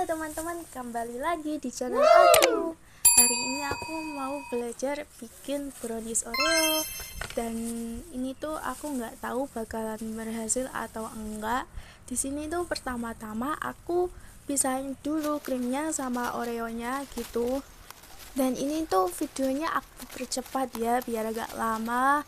Halo teman-teman, kembali lagi di channel aku. Hari ini aku mau belajar bikin brownies Oreo. Dan ini tuh aku nggak tahu bakalan berhasil atau enggak. Di sini tuh pertama-tama aku pisahin dulu krimnya sama Oreonya gitu. Dan ini tuh videonya aku percepat ya biar agak lama.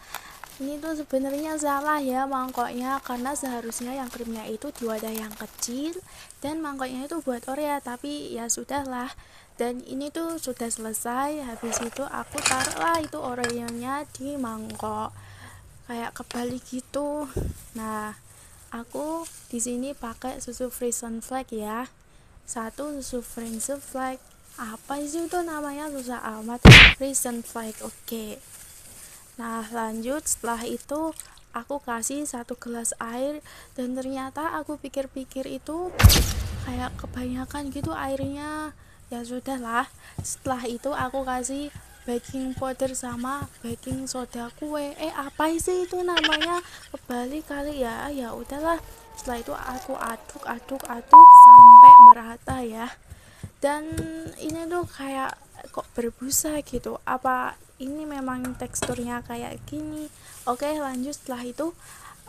Ini tuh sebenarnya salah ya mangkoknya, karena seharusnya yang krimnya itu di wadah yang kecil dan mangkoknya itu buat Oreo, tapi ya sudahlah. Dan ini tuh sudah selesai. Habis itu aku taruhlah itu Oreonya di mangkok kayak kebalik gitu. Nah, aku di sini pakai susu Frisian Flake ya. Satu susu Frisian Flake. Apa sih itu namanya, susah amat. Frisian Flake, oke. Nah, lanjut setelah itu aku kasih 1 gelas air, dan ternyata aku pikir-pikir itu kayak kebanyakan gitu airnya. Ya sudahlah. Setelah itu aku kasih baking powder sama baking soda kue. Apa sih itu namanya? Kebalik kali ya. Ya udahlah. Setelah itu aku aduk sampai merata ya. Dan ini tuh kayak kok berbusa gitu, apa ini memang teksturnya kayak gini. Oke, lanjut. Setelah itu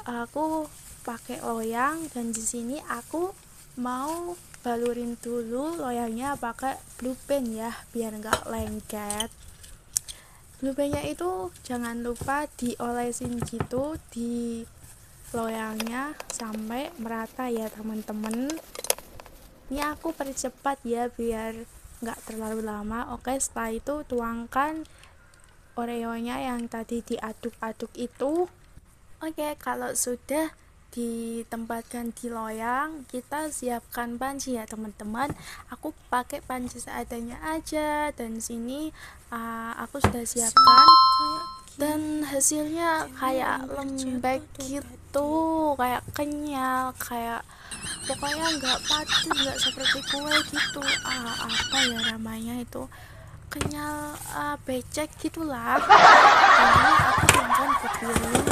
aku pakai loyang, dan di sini aku mau balurin dulu loyangnya pakai blue pen ya biar nggak lengket. Blue pennya itu jangan lupa diolesin gitu di loyangnya sampai merata ya teman-teman. Ini aku percepat ya biar nggak terlalu lama. Oke, setelah itu tuangkan Oreonya yang tadi diaduk-aduk itu. Oke, kalau sudah ditempatkan di loyang, kita siapkan panci ya teman-teman. Aku pakai panci seadanya aja, dan sini aku sudah siapkan. Dan hasilnya kayak lembek gitu, kayak kenyal, kayak pokoknya nggak padat, nggak seperti kue gitu. Apa ya namanya itu, kenyal, becek gitulah. Ini aku tuangkan ke piring.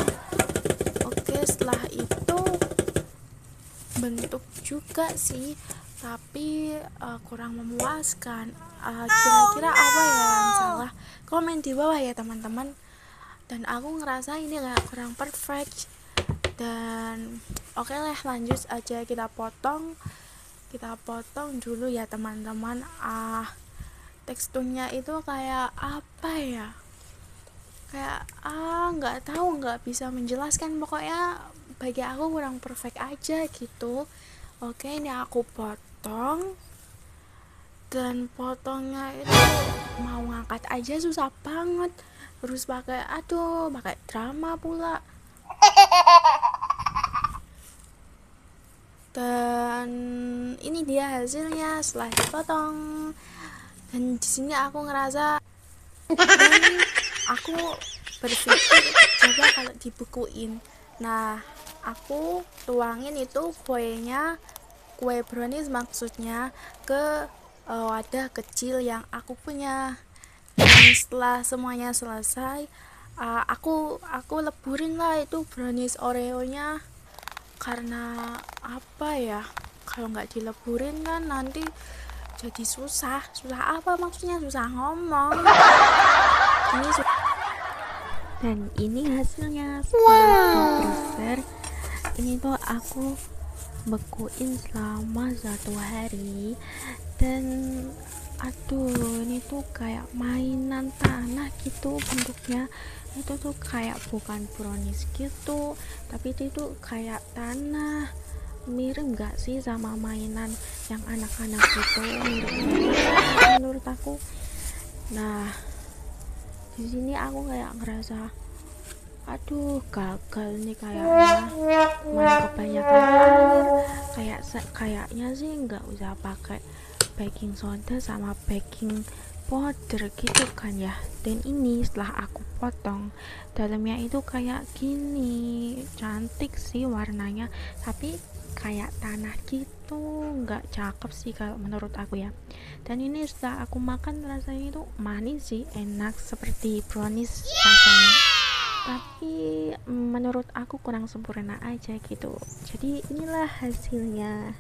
Oke, setelah itu bentuk juga sih, tapi kurang memuaskan. Kira-kira apa ya yang salah? Komen di bawah ya teman-teman. Dan aku ngerasa ini kayak kurang perfect. Dan oke lah, lanjut aja kita potong dulu ya teman-teman. Teksturnya itu kayak apa ya, kayak nggak tahu, nggak bisa menjelaskan, pokoknya bagi aku kurang perfect aja gitu. Oke, ini aku potong, dan potongnya itu mau ngangkat aja susah banget, terus pakai drama pula. Dan ini dia hasilnya setelah dipotong. Dan di sini aku ngerasa, dan aku berpikir coba kalau dibukuin. Nah, aku tuangin itu kue brownies maksudnya, ke wadah kecil yang aku punya. Dan setelah semuanya selesai, aku leburin lah itu brownies Oreonya. Karena apa ya, kalau nggak dileburin kan nanti jadi susah apa maksudnya, susah ngomong. Dan ini hasilnya setelah di freezer. Ini tuh aku bekuin selama 1 hari, dan ini tuh kayak mainan tanah gitu bentuknya. Itu tuh kayak bukan brownies gitu, tapi itu tuh kayak tanah. Mirip nggak sih sama mainan yang anak-anak gitu menurut aku. Nah, di sini aku kayak ngerasa gagal nih kayaknya, malah kebanyakan air. Kayaknya sih nggak usah pakai baking soda sama baking powder gitu kan ya. Dan ini setelah aku potong, dalamnya itu kayak gini, cantik sih warnanya, tapi kayak tanah gitu, nggak cakep sih kalau menurut aku ya. Dan ini setelah aku makan rasanya itu manis sih, enak seperti brownies rasanya, tapi menurut aku kurang sempurna aja gitu. Jadi inilah hasilnya.